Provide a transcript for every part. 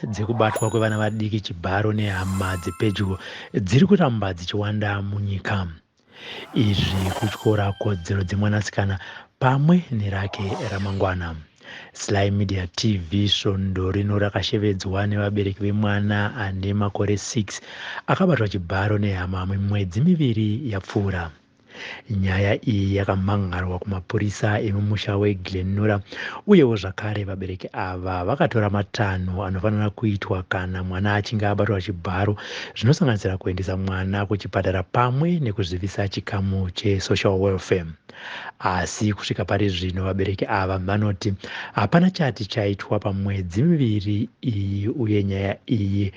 dzekubatwa kwevana vadiki Chibharo nehama dzepedyo dziri kuramba dzichiwanda munyika. Izvi kutyora kodzero dzemwanasikana pamwe nerake ramangwana. Sly Media TV svondo rino rakashevedzwa nevabereki vemwana ane makore 6 akabatwa Chibharo nehama mwedzi miviri yapfuura. Nyaya iyi yakamhangarwa kumapurisa emumusha weGlenora uyewo zvakare vabereki ava vakatora matanho anofanira kuitwa kana mwana achinge abatwa Chibharo, zvinosanganisira kuendesa mwana kuchipatara pamwe nekuzivisa chikamu chesocial welfare. Asi kusvika pari zvino vabereki ava vanoti hapana chati chaitwa pamwedzi miviri iyi uye nyaya iyi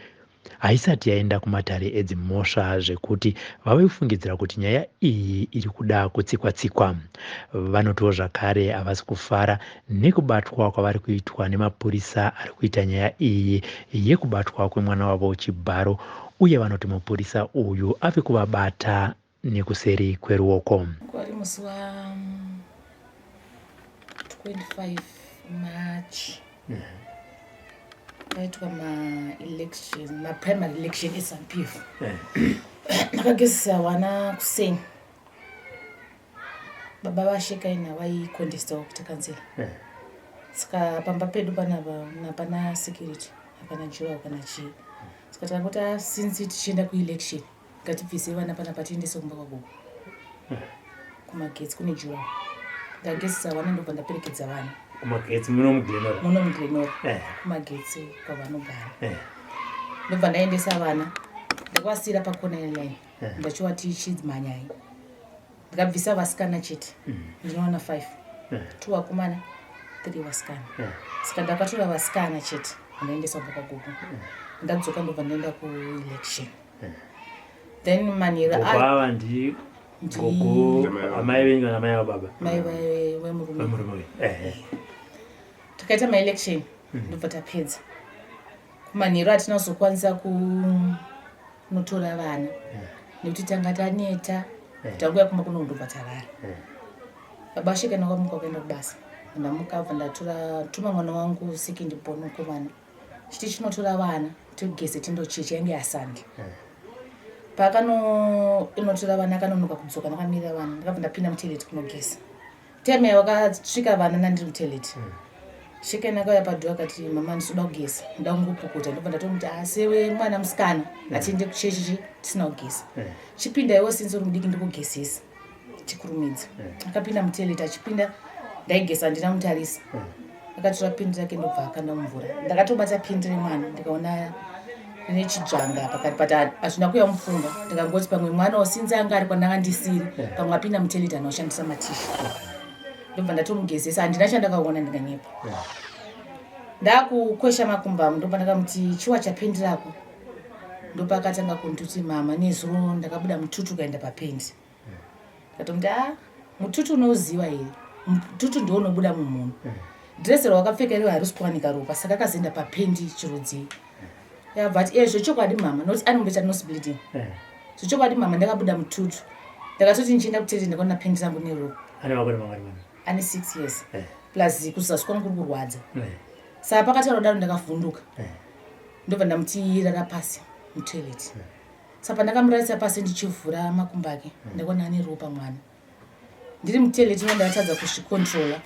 haisati yaenda kumatare edzimhosva zvekuti vave kufungidzira kuti nyaya iyi iri kuda kutsikwa-tsikwa. Vanotiwo zvakare havasi kufara nekubatwa kwavari kuitwa nemapurisa ari kuita nyaya iyi yekubatwa kwemwana wavo Chibharo, uye vanoti mupurisa uyu ave kuvabata nekuseri kweruoko. Kwari musi wa 25 March paitwa ma-primary election eSANPF. Ndakagezisa wana kuseni. Baba vasheka ina vaikondestawo kuti kansela. Saka pamba pedu pana security, hapana jura kana chii. Saka takati since tichienda kuelection ngatibvise vana pana patiendesa kumba kwagogo. Kumagetsi kune jura. Ndagezisa wana ndobva ndaperekedza vana. Kumagetsi muno muGlenora. Kumagetsi kwavanogara. Ndobva ndaendesa vana ndakavasira pakona line. Ndachiwa tichimhanyai. Ndakabvisa vasikana chete. Ndinowana 5. 2 vakomana, 3 vasikana. Saka ndakatora vasikana chete ndaendesa kumba kwagogo. Ndadzoka ndobva ndaenda kuelection. Then manira baba ndi gogo amai venyu kana mai baba? Mai wemurume. Takaita ma-election ndobva tapedza. Kumanhero atinazokwanisa kunotora vana nekuti tanga taneta tanguya kumba kuno ndobva tarara. Baba asheka nakamuka kuenda kubasa. Ndamukabva ndatora tuma mwana wangu second born mukomana. Chiti chinotora vana togeze tindochecha yange asandi. Pakano inotora vana kanonoka kudzoka nakamira vana ndakabva ndapinda mutoilet kunogeza. Time wakasvika vana nandiri mutoilet. Sheka nakauya padhuwa akati mama ndisoda kugeza ndoda kungopukuta. Ndobva ndatomuti sewe mwana musikana atiende kuchechi tisina kugeza. Chipinda iwo sinzi uri mudiki ndikugezesa chikurumidza. Akapinda mutoilet achipinda ndaigeza ndina mutarisa. Akatora pindi rake ndobva akanda mumvura. Ndakatobata pindi remwana ndikaona ine chidzvanga pakati pati hazvina kuya mupfungwa. Ndikangoti pamwe mwana wasinzi anga ari kwandanga ndisiri pamwe apinda mutoilet anoshandisa matishu. Ndobva ndatomugezesa handina chandakaona ndikanyepa. Ndakukwesha makumbamu ndobva ndakamuti chiwa chapendi rako. Ndopa akatanga kunduti mama nezuro ndakabuda mututu kaenda papendi. Ndakatomti mututu unoziva here. Mututu ndiwo unobuda mumunhu. Dress rakapfeka riwe harisi kuwanika ropa saka akazoenda papendi chirodzi. But zvochokwadi mama noti anombeta nose bleeding. Zvochokwadi mama ndakabuda mututu. Ndakatoti ndichienda kutete ndakaona pendi rangu neropa. Ane 6 years. Plus kuzasi kwangu kuri kurwadza. Saka pakati parodaro ndakavhunduka. Ndobva ndamuti rara pasi mutoilet. Saka pandakamurarisa pasi ndichivhura makumbo ake ndakaona ane ropa mwana. Ndiri mutoilet ndakatadza kuzvicontrola.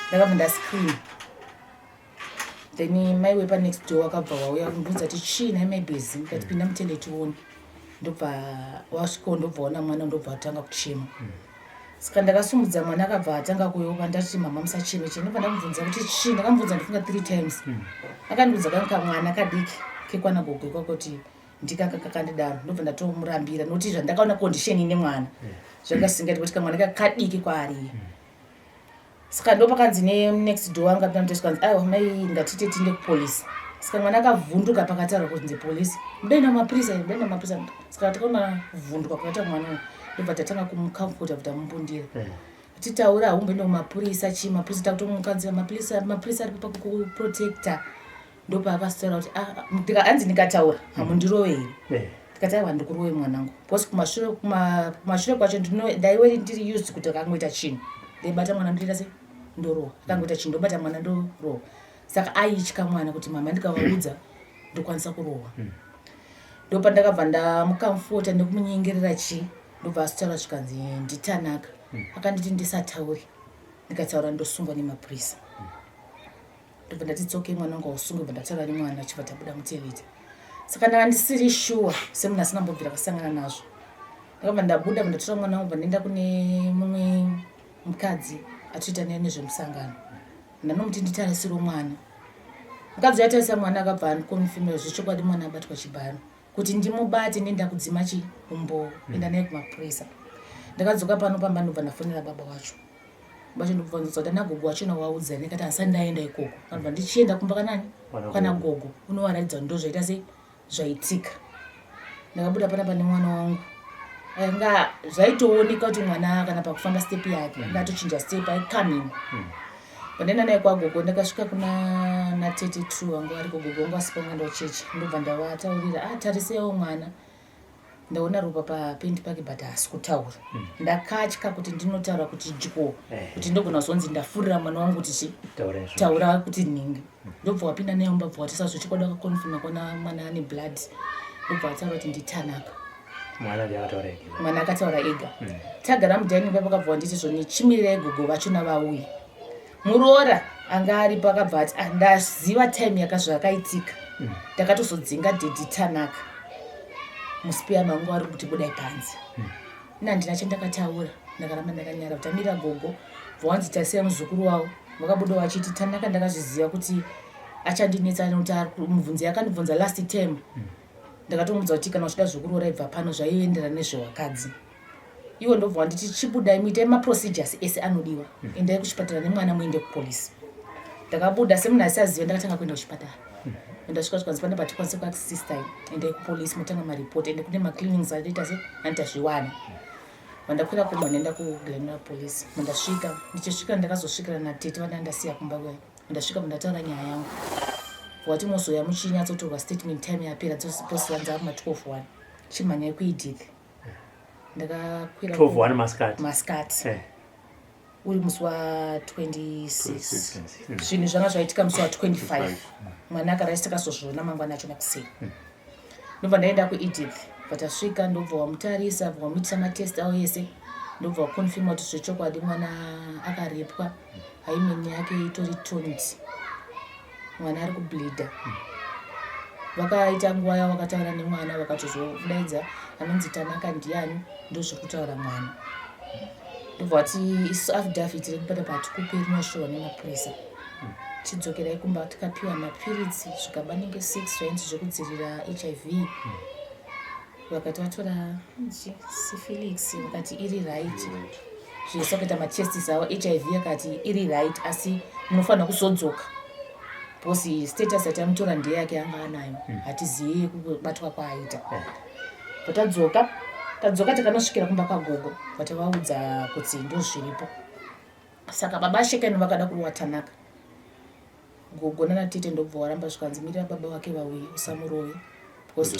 Ndakabva ndascream. Then mai wepa next door wakabva wauya kundibvunza kuti chiina mai busy. Ndikati pinda mutoilet uone. Ndobva wasvika ndobva waona mwana ndobva atanga kuchema. Saka ndakasumudza mwana akabva atanga kuyoka ndati mama musacheme chene. Ndobva ndamubvunza kuti chii. Ndakamubvunza ndifunga 3 times. Akandibvunza kanka mwana kadiki kekwana gogo kwakoti ndikanga kakandidaro. Ndobva ndatomurambira nokuti zvandakaona condition ine mwana zvakasingati kuti kamwana kakadiki kwaari. Saka ndopakanzi next door anga pamtoskanzi mai ngatite tinde kupolisi. Saka mwana akavhunduka pakataura kuti ndipolisi. Ndenda mapurisa. Saka takaona kuvhunduka kwakaita mwana. Ndobva tatanga kumucomforta kuti amupundira. Titaura humbe mapurisa chi mapurisa takutomukanzira mapurisa ari pakuprotecta. Ndopa akasitaura kuti anzi ndikataura hamundirove here. Ndikati aiwa ndikurowe mwanangu. Because kumashure kwacho ndaiwe ndiri used kuti akangoita chinhu. Ndaibata mwana ndira se ndorowa. Akangoita chinhu ndobata mwana ndorowa. saka aitya mwana kuti mama ndikavaudza ndokwanisa kurohwa. Ndopa ndakabva ndamukamufota nekumunyengera ndobva asitaura zvikanzi nditanaka. Akanditi ndisatauri, ndikataura ndosungwa nemapurisa. Ndobva ndati tsoke mwana wangu ausungwe, bva ndataura nemwana achibva tabuda muteleta. Saka ndanga ndisiri shuwa semunhu asina mbobvira akasangana nazvo. Ndakabva ndabuda ndatora mwana wangu ndaenda kune mumwe mukadzi atoita nezvemusangano. Ndanomuti nditarisire mwana. Mukadzi yatarisa mwana akabva andikonfirmira zvechokwadi mwana abatwa Chibharo. Kuti ndimubate nenda kudzima umbo enda naye kumapurisa. Ndakadzoka pano pamba ndobva ndafonera baba wacho. Bacho ndobvunza kuti nagogo wacho waudza nekati asandaenda ikoko. Ndobva ndichienda kumba kanani? Kana gogo. Unowaradza ndozvaita sei zvaitika. Ndakabuda panapa nemwana wangu. Anga zvaitooneka kuti mwana kana pakufamba step yake ngatochinja step coming. Panenda naye kwagogo ndakasvika kuna na 32 wangu ari kugogo wangu asipanga ndo chechi. Ndobva ndavataurira tarisewo mwana. Ndaona ropa papendi pake but asikutaura. Ndakatya kuti ndinotaura kuti jiko kuti ndogona kuzonzi ndafurira mwana wangu kuti taura kuti ningi. Ndobva wapinda naye mumba bva watisa zvochokwadi akakonfirma kuna mwana ane blood. Ndobva wataura kuti nditanaka. Mwana akataura ega. Tagara mudhani pakabva nditi zvoni chimirira gogo vacho navauyi. Muroora anga ari pakabva ati ndaziva time yakazvakaitika. Ndakatozodzinga dedi tanaka. Musipiya mangu ari kuti budai panze. Ndina chandakataura ndakaramba ndakanyara kuti amira gogo bvanzi tasiya muzukuru wavo vakabuda vachiti tanaka ndakazviziva kuti achandinetsa kuti mubvunzi yakandibvunza last term. Ndakatomudza kuti kana uchida zvikuru raibva pano zvaienderana nezvewakadzi. Iwo ndobva nditi chibudai muite maprocedures ese anodiwa. Endai kuchipatara nemwana muende kupolisi. Ndakabuda semunhu asaziva ndakatanga kuenda kuchipatara. Ndasvika zvikanzi pane patikwanisa kuassista endai kupolisi mutanga maripoti ende kune maclinics anoita se andazviwana. Vandakwira kumba ndaenda kuGrenora police. Ndasvika ndichisvika ndakazosvikira na tete vana ndasiya kumba kwayo. Ndasvika ndataura nyaya yangu. Wati mozoya muchinyatsotorwa statement time yapera dzose vanza kuma 12:1 chimhanya kuidith. Ndakakwira 12:1 maskati. Uri musi wa 26. Zvinhu zvanga zvaitika musi wa 25. Mwana akarasita kasozvona mangwana acho nakusei. Ndobva ndaenda kuEdith. Patasvika ndobva wamutarisa, wamuitisa matest awo yese. Ndobva wakonfirma kuti zvechokwadi mwana akarepwa. Haimeni yake itori toned. Mwana ari kubleeda. Vakaita nguva yavo vakataura nemwana vakatozodaidza anonzi tanaka ndiani ndozvokutaura mwana. Ndobva wati isu affidavit rekupata patikupe rinoshowa nemapurisa. Tidzokerai kumba tikapiwa mapiritsi zvikabanenge 6 zvainzi zvekudzivirira HIV. Vakati vatora syphilis vakati iri right. Zvese kuita matestis avo HIV yakati iri right asi munofanira kuzodzoka. Bosi status yatamutora ndeye yake anga anayo. Hatizivi kubatwa kwaaita. Tadzoka takanosvikira kumba kwagogo. Vatavaudza kuti ndozviripo. Saka baba ashekani vakada kurohwa tanaka. Gogo nana tete ndobva waramba zvikanzi mirira baba wake vauyi usamurowe. Because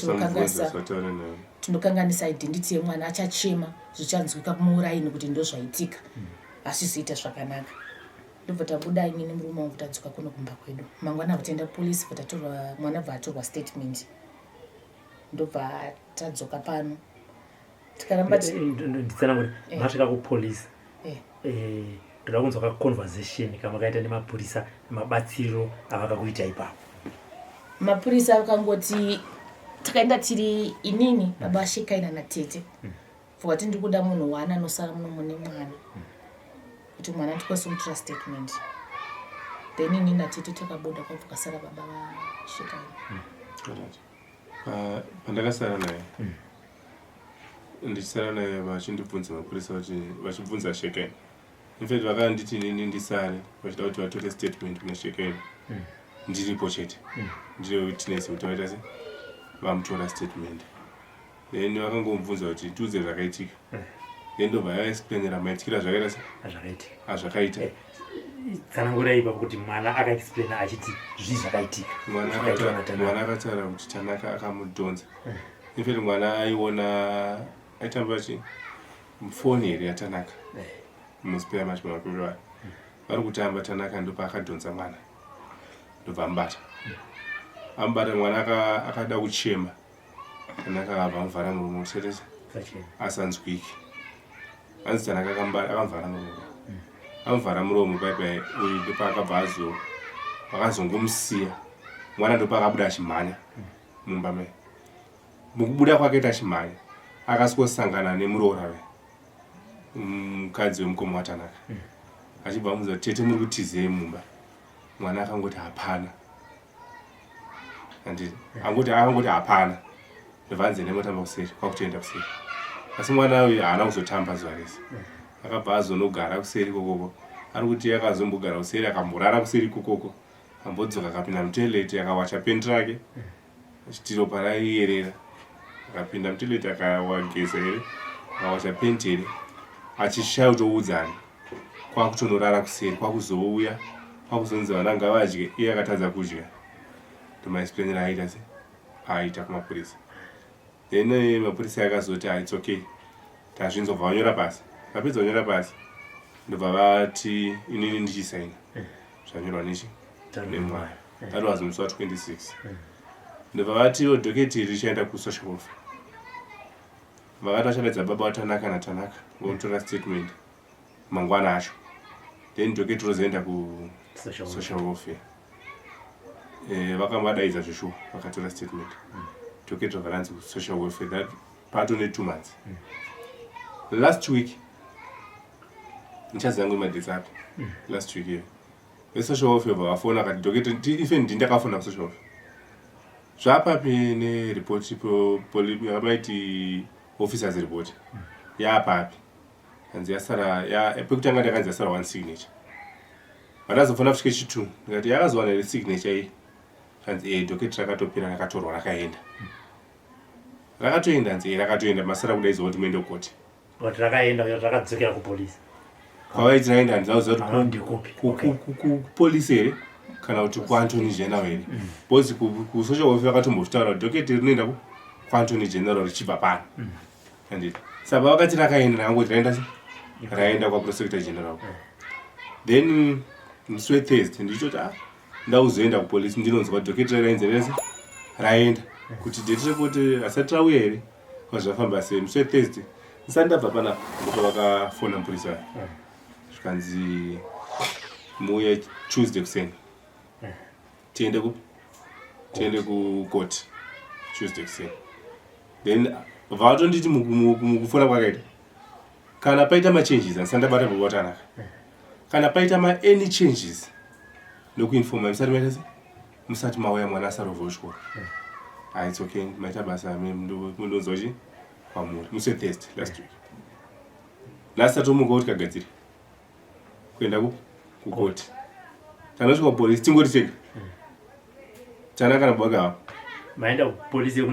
tinokanganisa identity yemwana achachema zvichanzwika kumuuraini kuti ndozvaitika. Asi zviita zvakanaka. Ndobva tabuda ini nemurume wangu tadzoka kuno kumba kwedu. Mangwana kutenda police vatatorwa mwana bva atorwa statement. Ndobva tadzoka pano. Tikaramba nditsana kuti masvika kupolice. Ndoda kunzwa conversation kama kaita nemapurisa nemabatsiro avakakuita ipapo. Mapurisa vakangoti takaenda tiri inini baba ashekaina na tete. Kuti ndikuda munhu wana anosara muno mune mwana. Kuti mwana tikwanise kumutora statement. Then inini na tete takabuda kwabva kasara baba vashekaina. Pandakasara naye. Ndichisara naye vachindibvunza mapurisa vachibvunza shekaina. In fact vakanditi nini ndisare vachida kuti vatore statement kuna shekaina. Ndiripo chete. Ndiri witness kuti vaita se vamutora statement. Then vakangomubvunza kuti tiudze zvakaitika. Then ndobva yaexplainera maitikira zvakaita se zvakaita. Tsanangura ipapo kuti mwana akaexplaina achiti zvii zvakaitika. Mwana akataura kuti tanaka akamudhonza. In fact mwana aiona aitamba chi mufoni here yatanaka. Musipeya macho makuru vari kutamba tanaka ndopa akadhonza mwana. ndobva ambata mwana akada kuchema kana akabva amuvhara muromo kusetesa asanzwiki anzi tana akamuvhara muromo amuvhara muromo paipai uyu ndopaakabva akazongomusiya mwana ndopakabuda achimhanya mumba mai mukubuda kwake achimhanya akasangana nemuroora mukadzi wemukoma watanaka achibva amuudza tete muri kutizei mumba mwana akangoti hapana angoti hapana ndobvanze nemotamba kuseri kwakutoenda kuseri asi mwana uyu haana kuzotamba zuva rese akabva azonogara kuseri kokoko ari kuti akazombogara kuseri akamborara kuseri kokoko ambodzoka akapinda mutoileti akawacha pendi rake achiti ropa raiyerera akapinda mutoileti akawageza here akawacha pendi here achishaya kutoudzani kwakutonorara kuseri kwakuzouya kwakuzonzi vana ngavadye iye akatadza kudya ndomaexplainera aita se aita kumapurisa then mapurisa akazoti it's okay tazvinzobva vanyora pasi vapedza vanyora pasi ndobva vati inini ndichisaina zvanyorwa nechi nemwana that was musi wa26 ndobva vati dhoketi richaenda kusocial welfare vakati vachaledza baba watanaka natanaka vomutora statement mangwana acho then dhoketi rozoenda kusocial welfare vakambadaidza zvishuwa vakatora statement dhoketi rovaranzi kusocial welfare that patone 2 months last week ndichazi yangu madhesi api last week here vesocial welfare vakafona kati dhoketi ife ndindakafona kusocial welfare zvapapi neripoti yamaiti officers report yapapi hanzi yasara pekutanga ndakanzi yasara 1 signature vandazofana kusvike chitu ndikati yakazowana here signature iyi hanzi dhoketi rakatopera rakatorwa rakaenda hanzi rakatoenda masara kuda izova kuti muende kukoti rakaenda rakadzokera kupolisi kwavaiti raenda hanzi auziva kuti kupolisi here kana kuti kuantony general here bcause kusocial welfare vakatombozvitaura kuti dhoketi rinoenda kuantony general richibva pano handiti saka vakati rakaenda rakangoti raenda kwaprosecutor general then musi wethursday ndichoti ndauzoenda kupolisi ndinonzwa dhoketi rainze rese raenda kuti date report asati rauya here kwazvafamba sei musi wethursday ndisati ndabva pana ndipo vakafona mupurisa zvikanzi muuye tuesday kuseni tiende kukoti tuesday kuseni then vatonditi mukufona kwakaita kana paita machanges andisati ndabata baba watanaka kana paita any changes nokuinforma musati mauya mwana asarovha kuchikoro it's okay maita basa mundonzwa chi kwamuri musi wethursday last week last atomuka kuti kagadziri kuenda kukoti tanosvika kupolisi tingoti tega tana kana bwagava maenda kupolisi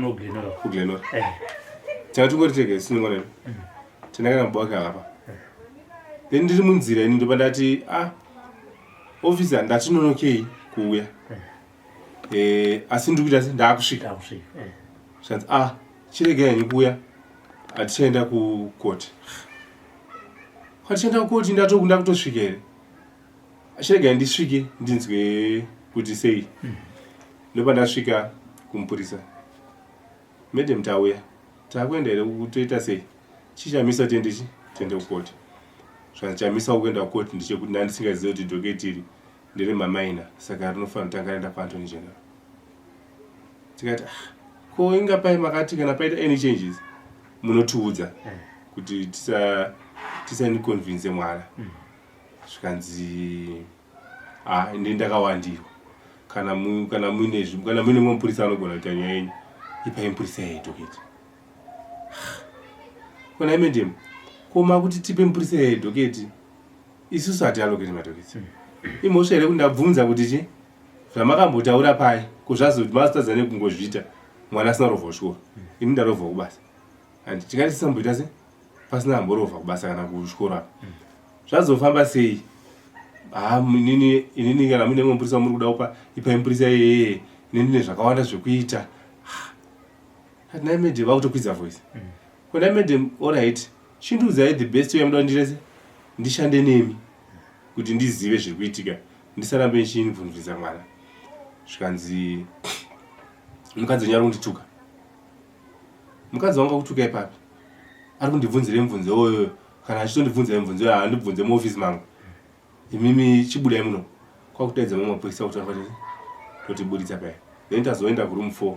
kuglenora tana tingoti tega sinongoneno tana kana bwagava pa then ndiri munzira ini ndopa ndati officer ndatinonokei kuuya asi ndikuita ndakusvika zvanzi chiregai ni kuuya atichaenda kukoti kwatichaenda kukoti ndatokunda kutosvika here chiregai ndisvike ndinzwe kuti sei ndopa ndasvika kumupurisa madam tauya takuenda here kutoita sei chichamisa tiende kukoti zvanzi chamisa kuenda kukoti ndichekuti ndandisingazive kuti dhoketi iri ndiri mamaina saka rinofanira kutanga raenda kuantony general tikati ko ingapai makati kana paita any changes munotiudza kuti tisaniconvince mwana zvikanzi inde ndakawandirwa kana muine mwe mupurisa anogona kuita nyaya yenyu ipai mupurisa yai dhoketi kona imendemu koma kuti tipe mupurisa yai dhoketi isusu hatialoketi madhoketi imhosva here kuti ndabvunza kuti chi zvamakambotaura pai kuzvazoti mazotadza nekungozviita mwana asina rovha kuchikoro ini ndarovha kubasa handi tingati tisamboita se pasina amborovha kubasa kana kuchikoro apa zvazofamba sei inini kana muine mwe mupurisa muri kuda kupa ipai mupurisa yeye inini ndine zvakawanda zvekuita hati nai madam vakutokwidza voice konai madam allright chindiudzai the best way yamuda ndirese ndishande nemi kuti ndizive zviri kuitika ndisarambe nchinibvunzvisa mwana zvikanzi mukadzi wenyu ari kundituka. Mukadzi wanga kutuka ipapi ari kundibvunzira mibvunzo oyo, kana achitondibvunza mibvunzo oyo handibvunze muofisi mangu, imimi chibudai muno. Kwakudaidza mamwe mapurisa kuti totibuditsa paya. Then tazoenda kuroom 4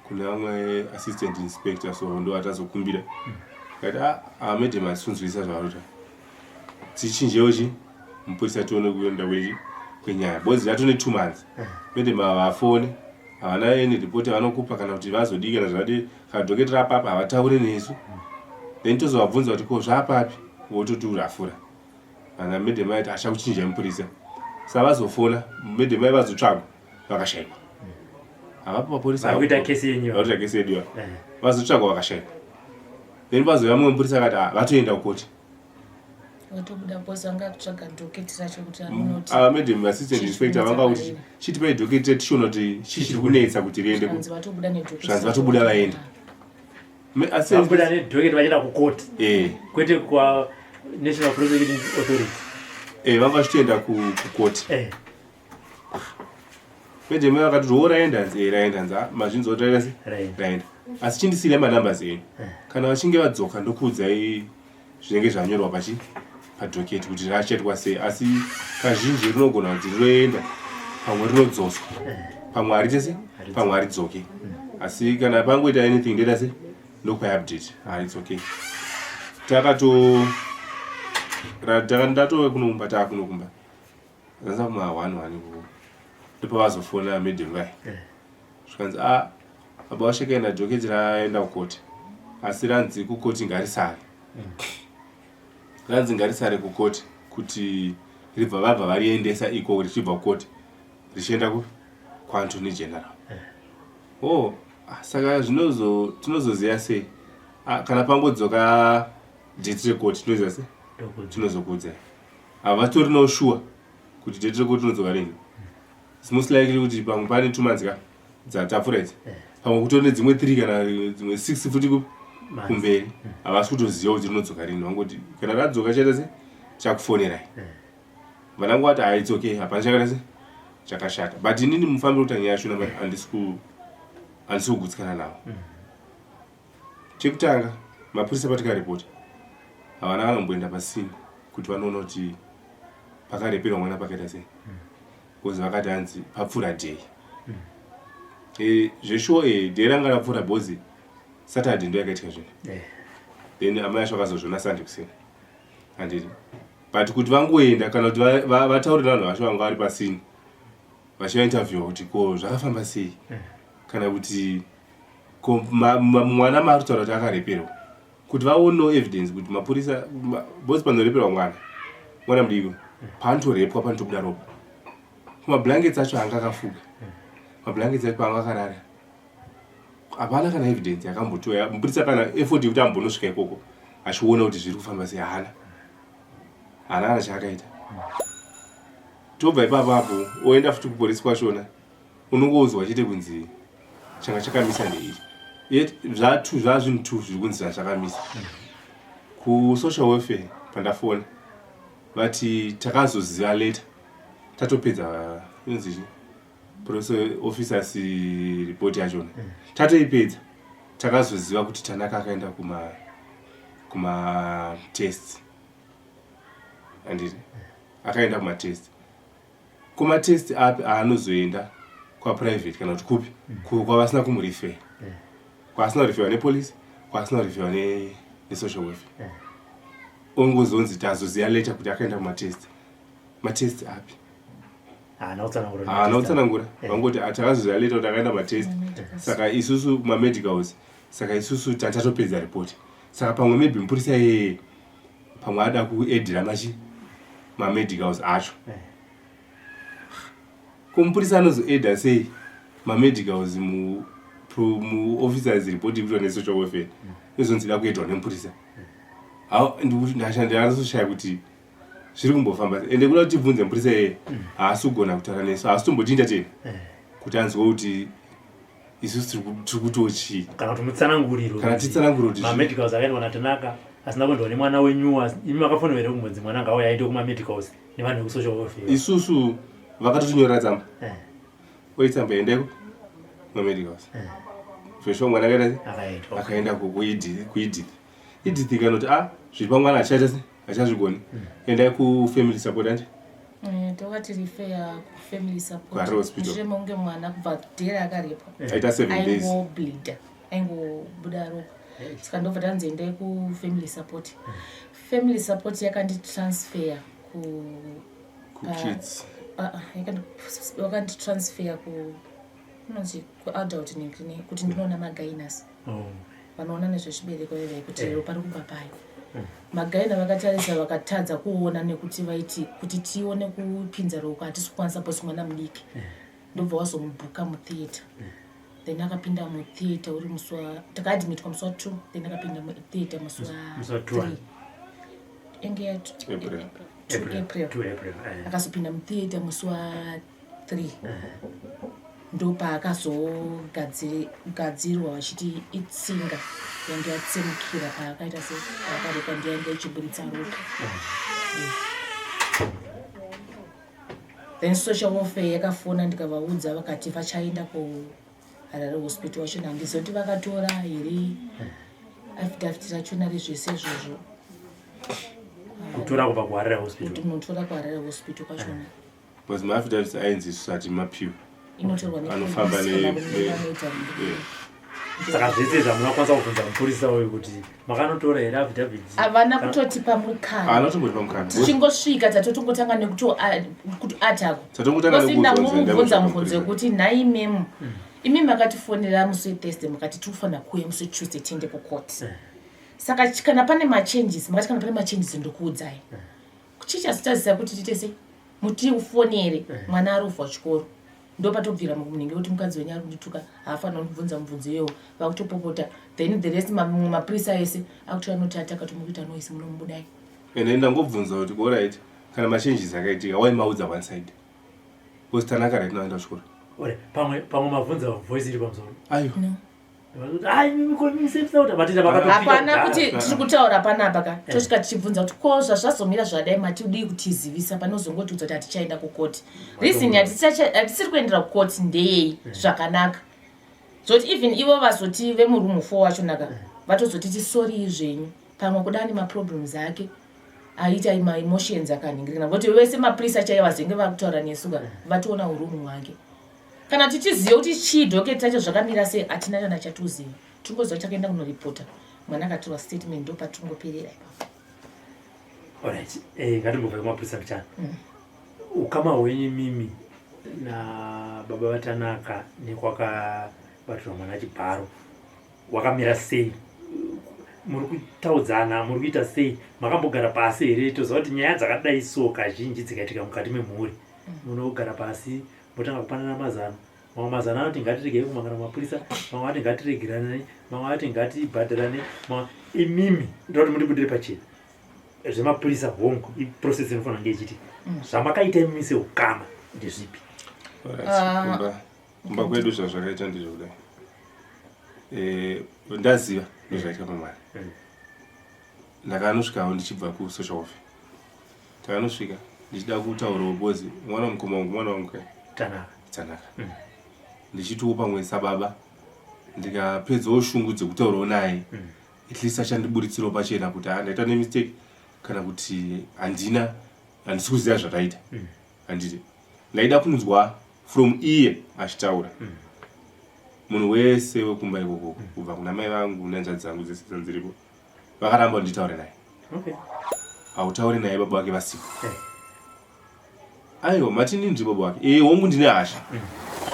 kune vamwe assistant inspector, so ndo atazokumbira kati madam atisunzwisa zvaarota tichinjewochi mupurisa tione kuenda kwenyaya bozi yatone 2 months. Madam havafone, havana any report vanokupa kana kuti vazodii kana zvadi, kana dhoketera apapa havataure nesu. Then tozovabvunza kuti ko zvaapapi, vototi urafura. Kana madam aiti achakuchinjai mupurisa. Savazofona madam aivazotsvagwa vakashayikwa. Avapo mapolisa vakuita kesi yenyu, vakuita kesi yedu, vazotsvagwa vakashayikwa. Then vazouya mumwe mupurisa akati vatoenda kukoti. Watobuda bosi anga kutsvaga dhoketera chokuti anoti. Madam assistant inspector vanga kuti chitipai dhoketera tichiona kuti chichiri kunetsa kuti riende ku. Vatobuda nedhoketera. Zvanzi vatobuda vaenda. Vatobuda nedhoketera vachienda kukoti. Kwete kwa National Prosecuting Authority. Vanga vachitoenda kukoti. Madam akati raenda nzi mazvinzi otaira sei raenda. Asi chindisire manumbers enyu. Kana vachinge vadzoka ndokuudzai zvinenge zvanyorwa padhoketi kuti rachetwa sei, asi kazhinji rinogona kuti rinoenda pamwe rinodzoswa, pamwe harite sei, pamwe haridzoke. Asi kana pangoita anything ndeta sei ndokwaupdate, it's okay. Ndatove kunokumba taakunokumba zanza kuma 1 ndipo vazofona madam vai zvikanzi baba washekaenda dhoketi raenda kukoti, asi ranzi kukoti ngarisare. Ranzi ngarisare kukoti kuti vabva variendesa iko richibva kukoti richienda kwaAntony General. Saka tinozoziva sei kana pangodzoka date record tinoziva sei, tinozokuudzai. Havatori no sure kuti date record tinodzoka ringi. It's most likely kuti pamwe pane 2 months dzatapfura idzi, pamwe kutori nedzimwe 3 kana dzimwe 6 futi kumberi. Havasi kutoziva kuti rinodzoka rini, vangoti kana radzoka chaita sei chakufonerai. Vanangu vati it's okay, hapana chakaita sei chakashata. But inini mufambiro kuti nyaya yacho handisi kugutsikana navo. Chekutanga mapurisa patikaripota havana vanomboenda pasini kuti vanoona kuti pakareperwa mwana pakaita sei, because vakati hanzi papfura day. Zveshuwo day ranga rapfura bhozi Saturday ndo yakaitika zvinhu. Then amai acho vakazozviona Sunday kuseni handiti. But kuti vangoenda kana kuti vataure navanhu vacho vanga vari pasini vachivainterviewa kuti ko zvakafamba sei, kana kuti mwana maari kutaura kuti akareperwa, kuti vaonewo evidence kuti mapurisa bhozi panoreperwa mwana mudiki paanotorepwa panotobuda ropa. Mablankets acho anga akafuga, mablankets acho paanga akarara, hapana kana evidence yakambotoya mupurisa kana effort yekuti ambonosvika ikoko achiona kuti zviri kufamba sei. Haana chaakaita. Tobva ipapapo oenda futi kupolisi kwachona, unongouzwa chete kunzi changa chakamisa ndeizvi. Yet zvazvinhu 2 zviri kunzi zvachakamisa. Kusocial welfare pandafona vati takazoziva later tatopedza inonzi process officers report yachona tatoipedza, takazoziva kuti Tanaka akaenda kuma tests, handiti akaenda kumatest. Kumatest api aanozoenda kwaprivate kana kuti kupi kwavasina kumurifera, kwasina kurifera nepolisi, kwasina kurifera nesocial welfare. Ongozonzi tazoziva later kuti akaenda kumatest. Matest api haana kutsanangura, vangoti takazoziva later kuti akaenda kumatest. Saka isusu kumamedicals, saka isusu tatopedza report. Saka pamwe maybe mupurisa pamwe ada kuedhira mamedicals acho. Kumupurisa anozoedha sei mamedicals muofficers report kuitwa nesocial welfare, izonzida kuedhwa nemupurisa. Ndashaya kuti zviri kumbofamba ende kuda kuti tibvunze mupurisa haasi kugona kutaura nesu, haasi tombotinda teni kuti anzwe kuti isusu tiri kutochii kana kuti mutsananguriro, kana titsananguriro kuti mamedicals akaendwa naTanaka asina kuendwa nemwana wenyu. Imi makafonera here kumwedzi mwana ngauya aite kumamedicals nevanhu vekusocial welfare. Isusu vakatotinyorera tsamba oitsamba endeko nomedicals zvesho mwana akaenda kuidith idith ikanoti zviri pamwana achaita se achazvigoni endai kufamily support andi tokati rifeya kufamily support hospital munge mwana kubva dhera akarepwa aita 7 days aingobleeda aingobuda ropa saka ndobva tanzi endai kufamily support family support yakanditransfer kids wakanditransfer kunonzi kuadult nekline kuti ndinoona magainers vanoona nezvezvibereko veve kuti lero pari kubva payo magaina vakatarisa vakatadza kuona nekuti vaiti kuti tione kupinza roko hatisi kukwanisa posi mwana mudiki ndobva wazomubhuka mutheatre then akapinda mutheatre uri musi takaadmitwa musi wa2 then akapinda mutheatre musi wa3 enge ya April akazopinda mutheatre musi wa3 ndopa akazogadzirwa vachiti itsinga yange yatsemukira paakaita seakarekwa ndiyange ichiburitsa ropa then social welfare yakafona ndikavaudza vakati vachaenda kuHarare hospital vachona handizoti vakatora here affidavit rachona rezvese izvozvo kutora kubva kuHarare hospital munotora kuHarare hospital kwachona because maaffidavits ainzi zvisati mapiwa inotorwa anofamba saka zvese zvamunokwanisa kubvunza mupurisa uyu kuti makanotora here affidavit havana kutotipa mukana tichingosvika tatotongotanga nekuti atako kosina mumubvunza mubvunzo wekuti nhai memu imi makatifonera musi weThursday mukati tikufanira kuuya musi weTuesday tiende kucourt saka kana pane machanges makati kana pane machanges ndokuudzai chichazitazisa kuti tite sei mutiufonere mwana arofwa chikoro ndopatobvira munenge kuti mukadzi wenyu ari kundituka haafanira kubvunza mubvunzo iyoyo vakutopopota then the rest mapurisa ese akutora noti ataka mukuita noise munomubudai ende ndangobvunza kuti alright kana machanges akaitika wai maudza one side because tanaka right now enda kuchikoro pamwe mabvunza voice iri pamusoro ayo hapana kuti tiri kutaura panapa ka tosvika tichibvunza kuti ko zvazvazomira zvadai matidii kutizivisa panozongotiudza kuti hatichaenda kukoti reason hatisiri kuendera kukoti ndeyei zvakanaka zoti even ivo vazoti vemurumu 4 wachonaka vatozotiti sori zvenyu pamwe kudani maproblems ake aita maemotions akaningirana kuti vese mapurisa chaivo vazenge vakutaura nesuka vatoona urumu hwake kana tichiziva kuti chidhoketi tacho zvakamira sei hatina kana chatuziva tingoziva takaenda kunoripota mwana akatorwa statement ndopatingoperera alright ngatimbobva kumapurisa kuchana ukama hwenyu mimi nababa vatanaka nekwakabatirwa mwana Chibharo wakamira sei muri kutaudzana muri kuita sei makambogara pasi here toziva kuti nyaya dzakadai so kazhinji dzikaitika mukati memhuri munogara pasi motanga kupanana mazano mamwe mazano anoti ngatiregei kumangana mapurisa mamwe ati ngatiregerane mamwe ati ngatibhadharane imimi ndoti mundibudire pachena zvemapurisa hongu iprocess inofanira kunge ichiitika zvamakaita imimi seukama ndezvipi kumba kwedu zvazvakaita ndizvo kudai ndaziva nezvaitika pamwana ndakanosvikawo ndichibva kusocial welfare takanosvika ndichida kutaurawo bozi mwana mukoma wangu mwana wangu kai tanaka ndichitiwo pamwe sababa ndikapedzawo shungu dzekutaurawo naye at least achandiburitsirawo pachena kuti ndaita nemistake kana kuti handisi kuziva zvataita handiti ndaida kunzwa from iye achitaura munhu wese wekumba ikoko kubva kuna mai vangu nenza dzangu dzese dzanziripo vakaramba nditaure naye hautauri naye baba vake vasiku aiwa matini ndiri baba vake hongu ndine hasha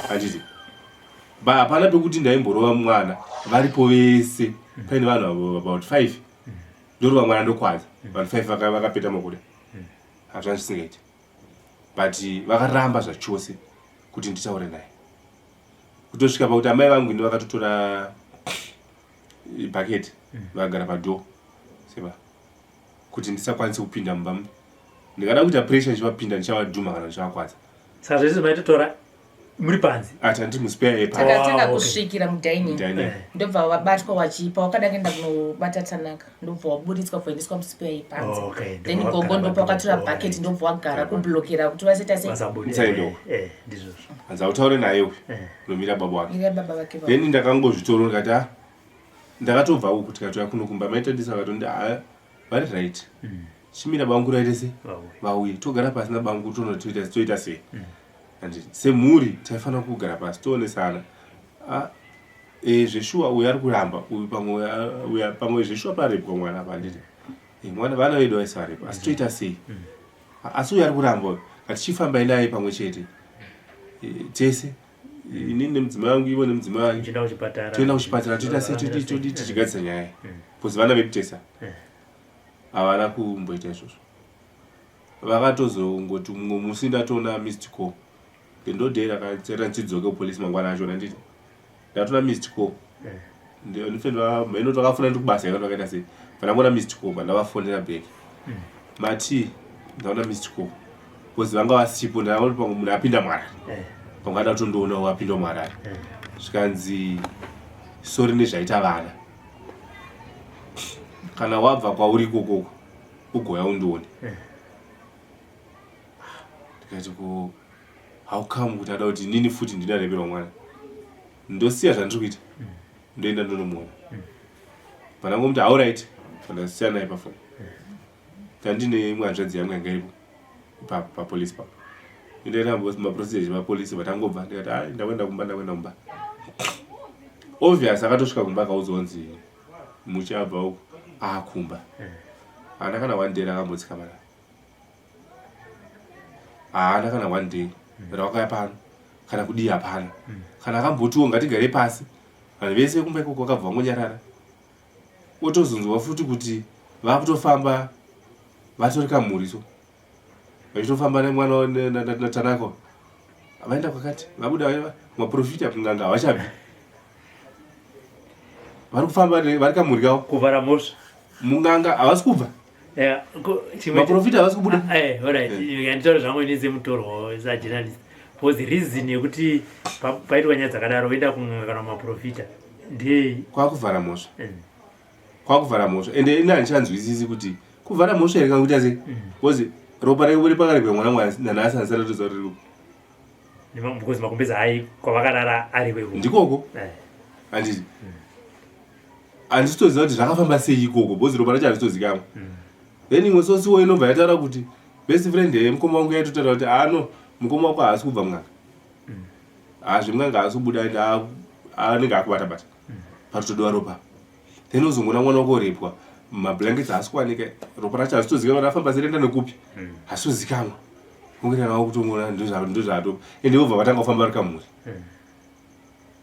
handiti hapana pekuti ndaimborova mwana varipo vese paine vanhu about 5 ndorova mwana ndokwadza vanhu 5 vakapeta makuda hazvana zvisingaiti but vakaramba zvachose kuti nditaure naye kutosvika pakuti amai vangu ndo vakatotora bhaketi vakagara padhoo seba kuti ndisakwanise kupinda mumba ndikada kuita pressure ndichivapinda ndichavadhuma kana ndichavakwadza saka zvese maitotora muri panzi ati handiri muspare takatanga okay. kusvikira mudining ndobva wabatwa wachipa wakada kuenda kunobata Tanaka ndobva waburitswa kuendeswa muspare panzi then gogo ndopa wakatora bucket ndobva wagara kublokera kuti vaseta sei hanza utaure naye nomira baba wake then ndakangozvitora ndikati ndakatobva uku tikatoya kunokumba maitodisa vatondi vari right chimira bangu raite se vauye togara pasi nabangu toita sei handiti semhuri taifanira kugara pasi toonesana zveshuwa uyu ari kuramba uyu pamwe zveshuwa parepwa mwana panditi mwana vana vedu vaisi varepwa asi toita sei asi uyu ari kuramba hatichifambai naye pamwe chete tese inini nemudzimai wangu ivo nemudzimai wangu toenda kuchipatara toita sei todi tichigadzisa nyaya bcause vana vedu tesa havana kumboita izvozvo vakatozongoti mumwe musi ndatona missed call ndodhera akatsera nchidzoke kupolisi mangwana achona nditi ndatona missed call ndifendwa mheno takafuna ndikubasa yakati vakaita sei pandangona missed call pandavafonera back mati ndaona missed call bcause vanga vasipo ndaona pamwe munhu apinda mwarari pamwe ada kutondoona wapinda mwarari zvikanzi sori nezvaita vana kana wabva kwauri ikokoko ugoya undione ndikati ko how come kuti ada kuti nini futi ndinareverwa mwana ndosiya zvandiri kuita ndoenda ndonomuona panangomuti alright pandasiya naye pafoni kandine mwanzvadzi yangu yanga iripo papolisi papo indaenda maprocedure mapolisi vatangobva ndikati ndakwenda kumba obvious akatosvika kumba akauzonzi muchabva uku akumba haana kana one day rakambotsika mana haana kana one day rawakaya pano kana kudii hapana kana akambotiwo ngatigare pasi vanhu vese kumba ikoko vakabva vangonyarara otozonzwa futi kuti vakutofamba vatori kamhuriso vachitofamba nemwana natanako vaenda kwakati vabuda maprofita kunganga havachabvi vari kufamba vari kamhuri kavo kuvhara mhosva munganga havasi kubva maprofita havasi kubuda nditaura zvangu ineze mutorwa sajournalist because reason yekuti paitwa nyaya dzakadaro voenda kunganga kana maprofita ndei kwakuvhara mhosva kwakuvhara mhosva ende ina handichanzwisisi kuti kuvhara mhosva here kanguita sei because ropa riri pakarekwe mwana nanhasi hanisati toziva riripo because makumbezi hai kwavakarara ariwewo ndikoko handiti handisitoziva kuti zvakafamba sei ikoko because ropa racho handitozikamwa then imwe sosiwo inobva yataura kuti best friend yemukoma wangu yaitotaura kuti ano mukoma wako haasi kubva munganga zvemunganga haasi kubuda ende anenge akubata-bata patotodiwa ropa then uzongona mwana wako orepwa mablankets haasi kuwanika ropa racho hazitozikamwa rafamba serenda nekupi hazitozikamwa ungoita navo kutongona ndozvatopa ende vobva vatanga kufamba vari kamhuri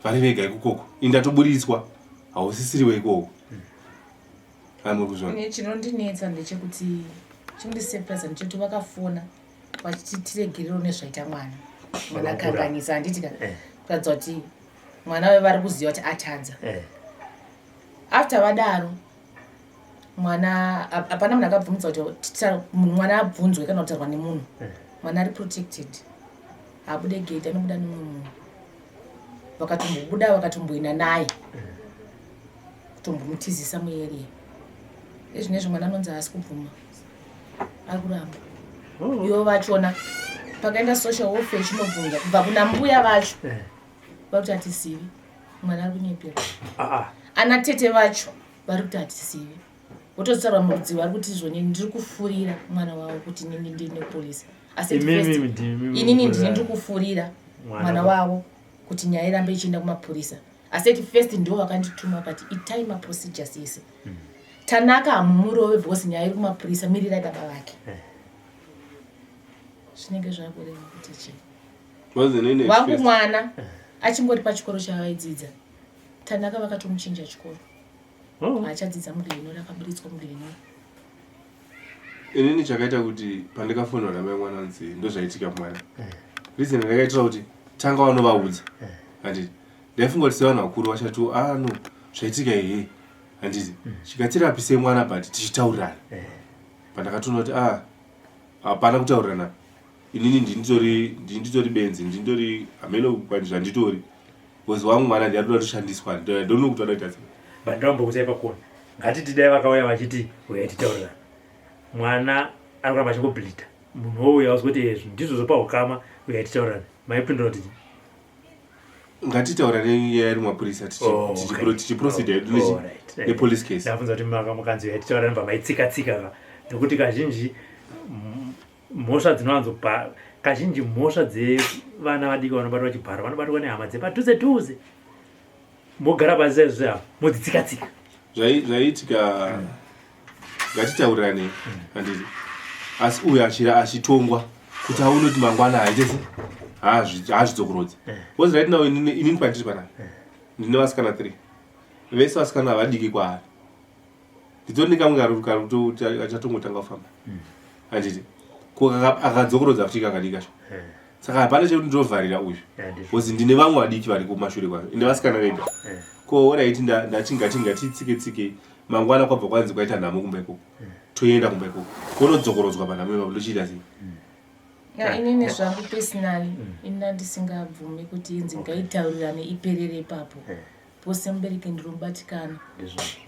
vari vega ikokoko indatoburitswa hausisiriwe ikoko chinondinetsa ndechekuti chinondisurprise ndechekuti vakafona vachiti tiregerero nezvaita mwana akanganisa handiti kuratidza kuti mwana we vari kuziva kuti atadza after vadaro mwana hapana munhu akabvumidza kuti mwana abvunzwe kana kutarwa nemunhu mwana ari protected abude gate anobuda nemumwe munhu vakatombobuda vakatomboina naye kutombomutizisa muarea ezvinezvo mwana anonzi haasi kubvuma ari kuramba ivo vachona pakaenda social welfare chinobvunza kubva kuna mbuya vacho vakuti hatisivi mwana ari kunyepera ana tete vacho vari kuti hatisivi vototsarwa murudzi vari kuti zvone ndiri kufurira mwana wavo kuti nini ndine polisi asi inini ndini ndiri kufurira mwana wavo kuti nyaya irambe ichienda kumapurisa aseti first ndo vakandituma vakati itai maprocedures ese Tanaka hamumurove because nyaya iri kumapurisa mirirai baba vake zvinenge zvakureva kuti chii wangu mwana achingori pachikoro chaaidzidza Tanaka vakatomuchinja chikoro haachadzidza murino rakaburitswa murino inini chakaita kuti pandikafonwa namai mwana nzi ndozvaitika mwana reason ndakaitira kuti tanga vanovaudza handiti ndaifunga kuti sevanhu vakuru vachati no zvaitika hehe handiti chikatirapise mwana but tichitaurirana pandakatoona kuti hapana kutaurirana inini ndinitori benzi ndinitori ameno kukwanisa nditori because wangu mwana ndiatoda kushandiswa ndono kuti anoita sei bandombo kusaipa kona ngati tidai vakauya vachiti uyatitaurira mwana arikuramba achingobhilita munhu wouya uzi kuti ezvi ndizvo zopa ukama uyatitaurira maipindura kuti ngatitaura nenyaya iri mapurisa tichiproceda yedu nepolice case ndafunza kuti mukanzi uyatitaurira nobva maitsika-tsika nekuti kazhinji mhosva dzinowanzopa kazhinji mhosva dzevana vadiki vanobatwa Chibharo vanobatwa nehama dzepadhuze mogara pasi saizvozvo ava modzitsika-tsika zvaiitika ngatitaurirane handiti asi uyo achitongwa kuti aone kuti mangwana haitese haazvidzokorodzi because right now inini pandiri panapa ndine vasikana 3 vese vasikana havadiki kwaari nditori nekamwe achatongotanga kufamba handiti akadzokorodza kutika akadikasho saka hapana chekuti ndovharira uyu because ndine vamwe vadiki vari kumashure kwayo inde vasikana vega ko oraiti ndatitsike mangwana kwabva kwanzi kwaita nhamo kumba ikoko toenda kumba ikoko konodzokorodzwa panhamo ivavo ndochiita sei inini zvangu personally ina ndisingabvumi kuti inzi ngaitaurirane iperere ipapo pose mubereki ndinobatikana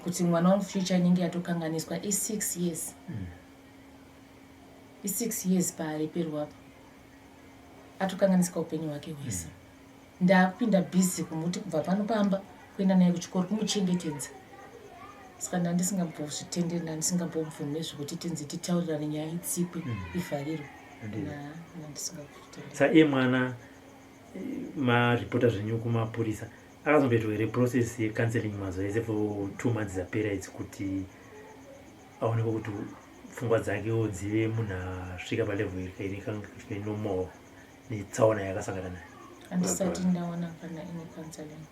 kuti mwana wangu future inenge yatokanganiswa i6 years i6 years paareperwapo atokanganisika upenyu hwake hwese ndakupinda bhizi kumuti kubva pano pamba kuenda naye kuchikoro kumuchengetedza saka ndandisingambozvitenderi ndandisingambobvumi nezvekuti tinzi titaurirane nyaya itsikwe ivharirwe sa iye mwana maripota zvenyu kumapurisa akazomboitwa here process yecounseling mazuva ese for 2 months zapera idzi kuti aonekwa kuti pfungwa dzakewo dzive munhu asvika palevel iri normal netsaona yakasangana nayo handisati ndaona kana ine counseling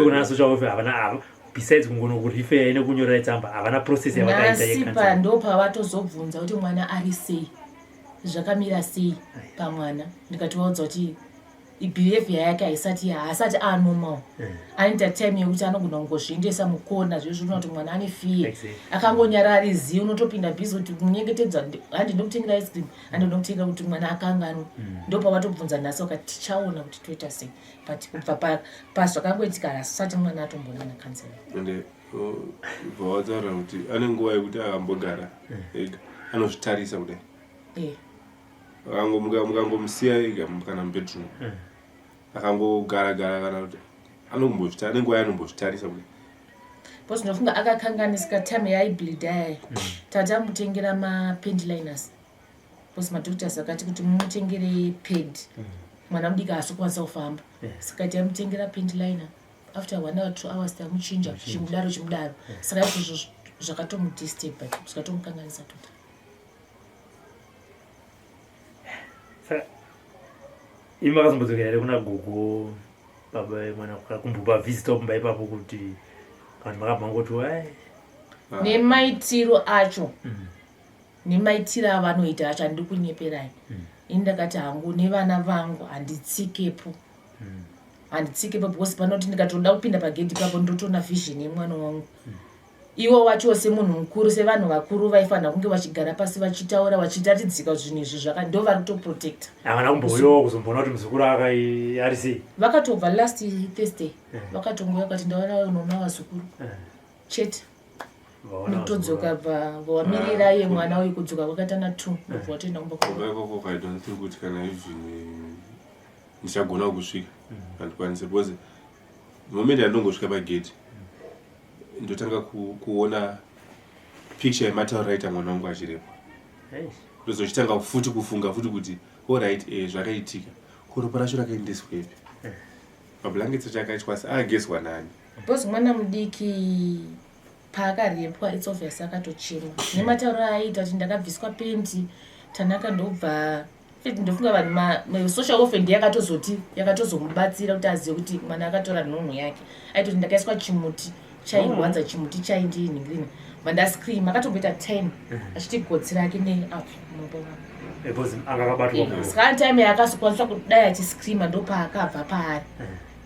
kuna social welfare havana ava besides kungonokurifeya nekunyorera tsamba havana process yavakaita nasipa ndo pavatozobvunza kuti mwana ari sei zvakamira sei pamwana ndikativaudza kuti behavior yake haasati anormal anoita time yekuti anogona kungozviendesa mukona zvezvino kuti mwana ane fear akangonyara ari zivi unotopinda bhizi kuti kunyengetedza handinokutengera ice cream handinokutengera kuti mwana akanganwa ndo pavatobvunza nhasi wakati tichaona kuti toita sei but kubva pazvakangoitika hasati mwana atomboona counseling ende bvawataura kuti ane nguva yekuti akambogara ega anozvitarisa kudai mukangomusiya ega kana mubedroom akangogara kana kuti ane nguva yanombozvitarisa kudai bcause ndinofunga akakanganisika time yaibleeda yayo tatamutengera mapendliners bcause madoctors akati kuti mumutengere ped mwana mudiki haasokwanisa kufamba saka tamutengera pendliner after 1 hour 2 hours tamuchinja chimudaro saka izvozvo zvakatomudisturba zvikatomukanganisa tota imi makazombodzokera here kuna gogo baba mwana kumbopa visita kumba ipapo kuti vanhu makabva ngoti nemaitiro acho nemaitiro avanoita acho handiri kunyeperai ini ndakati hangu nevana vangu handitsikepo because panoti ndikatoda kupinda pagedhi papo ndotona vision yemwana wangu iwo wacho semunhu mukuru sevanhu vakuru vaifanira kunge vachigara pasi vachitaura vachitatidzika zvinhu izvi ndo vari kutoprotecta havana kumboiwa kuzombona kuti muzukuru ari sei vakatobva last Thursday vakatongoya kuti ndaona unona vazukuru chete nokutodzoka vawamirira iye mwana uyu kudzoka kwakatana 2 ndobva watoenda kumbaikoko I don't think kuti kana even ndichagona kusvika handikwanise because moment yandongosvika pagedhi ndotanga kuona picture yematauraita mwana wangu achirepo ndozochitanga futi kufunga futi kuti alright zvakaitika ropa racho rakaendeswepi mablankets acho akaitwasa ageswa nani because mwana mudiki paakarepwa its obvious akatochemwa nematauro aiita kuti ndakabviswa pendi tanaka ndobva ndofunga vanhu social welfare ndiyakatozoti yakatozomubatsira kuti azive kuti mwana akatora nhonho yake aitoti ndakaiswa chimuti chairwadza chimuti chaindinhingirina vandascream akatomboita 10 achiti gotsi rake neapsaka time yaakazokwanisa kudai achiscreama ndopaakabva paari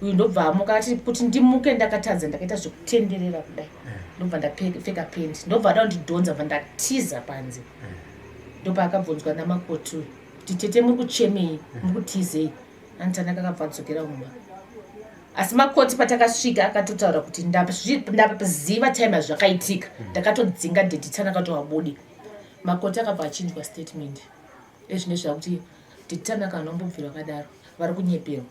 uyu ndobva amukati kuti ndimuke ndakatadza ndakaita zvekutenderera kudai ndobva ndapfeka pendi ndobva da kundidhonza bva ndatiza panze ndopakabvunzwa namakoti kuti tete muri kuchemei muri kutizei Antanaka akabvadzokera mumba. Asi makoti patakasvika akatotaura kuti ndaziva time zvakaitika ndakatodzinga dedi Tanaka akatowabudi. Makoti akabva achinjwa statement ezvine zvakuti dedi Tanaka anombobvira kadaro vari kunyeperwa.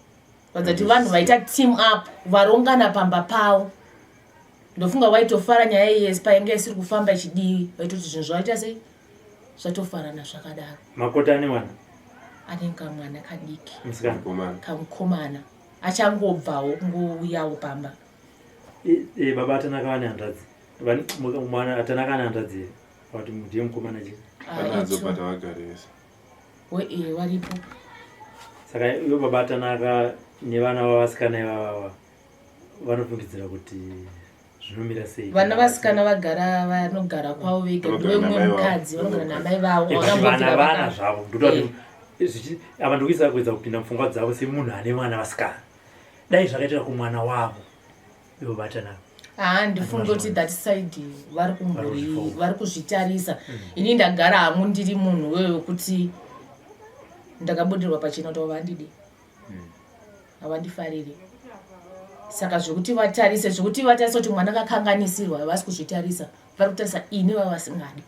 Vadzati vanhu vaita team up varongana pamba pavo. Ndofunga waitofara nyaya yesi painge isiri kufamba ichidiwi vaitoti zvinhu zvaita sei zvatofarana zvakadaro. Makoti ane mwana Anenga mwana kadiki kamukomana achangobvawo kungouyawo pamba. Baba Tanaka ane handadzi mwana Tanaka ane handadzi kuti ndiye mukomana je anadzopata vagaresa varipo. Saka ivo baba Tanaka nevana vavasikana ivava vanofungidzira kuti zvinomira sei? Vana vasikana vanogara kwavo vega ndiwe mukadzi vanogara namai vavo vana zvavo ndototi apa ndikuisa kuedza kupinda mupfungwa dzavo semunhu ane vana vasikana dai zvakaitira kumwana wavo ivo Tanaka. Ndifunga kuti that side vari kuzvitarisa. Ini ndagara hamu ndiri munhu wewe kuti ndakabudirwa pachena kuti havandidi havandifariri. Saka zvekuti vatarise kuti mwana akakanganisirwa havasi kuzvitarisa vari kutarisa ini vavasingadi.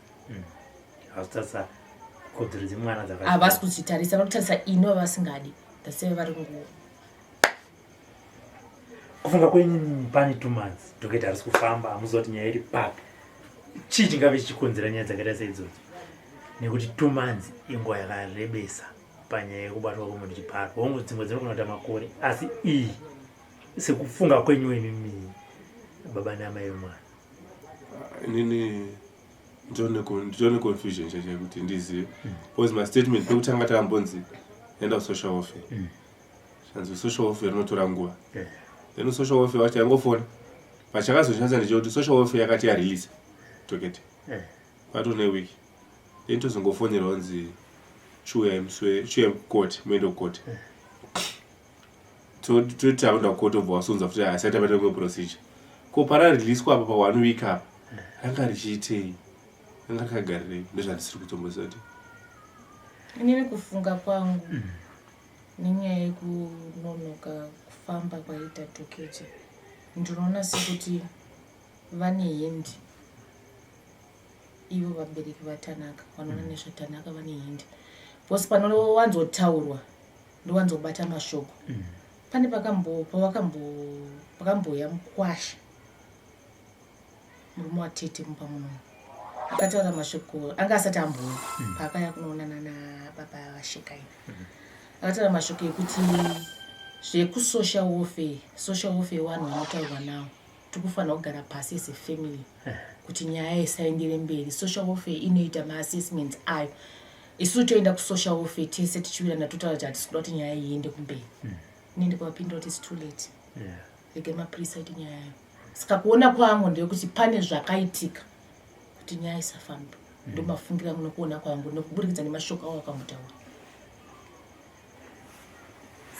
Kodzero dzemwana havasi kuzvitarisa vari kutarisa ini vavasingadi daseve vari kunguva. Kufunga kwenyu pane 2 months dhoketa harisi kufamba hamuziva kuti nyaya iri paka chii chingave chichikonzera nyaya dzakaita seidzodzo nekuti 2 months inguva yakarebesa panyaya yekubatwa kwemunhu Chibharo. Hongu dzimwe dzinogona kuita makore asi iyi sekufunga kwenyu imimi baba namai vemwana. Inini nditone confusion chacho kuti ndizive because my statement pekutanga takambonzi enda social welfare shanzi social welfare rinotora nguva then social welfare wacho yangofona pachakazoshandisa ndechekuti social welfare yakati yarelease toketi patone week then tozongofonera wanzi chuya court mendo court totaunda court obva wasonza futi asati apata imwe procedure ko para release kwapa pa 1 week apa ranga richiitei ranga rakagarirei ndozvandisiri kutombozati. Inini kufunga kwangu nenyaya yekunonoka kufamba kwaita dhoketi ndinoona sekuti vane hindi ivo vabereki vaTanaka vanoona nezvaTanaka vane hindi bhosi panowanzotaurwa ndowanzobata mashoko. Pane pakamboya mukwasha murume watete mupa muno akataura mashoko anga asati ambouya paakaya kunoonana nababa vashekaini akataura mashoko ekuti zvekusocial warfare vanhu vanotaurwa navo tikufanira kugara pasi as a family kuti nyaya isaendere mberi. Social warfare inoita maassessments ayo isu toenda kusocial warfare tese tichiwirana totaura kuti hatisi kuda kuti nyaya iende kumberi. Ini ndikavapindura kuti it's too late rege mapurisa iti nyaya yayo. Saka kuona kwangu ndeyekuti pane zvakaitika kuti nyaya isafamba ndomafungira munokuona kwangu nokuburikidza nemashoko avo akambotaura.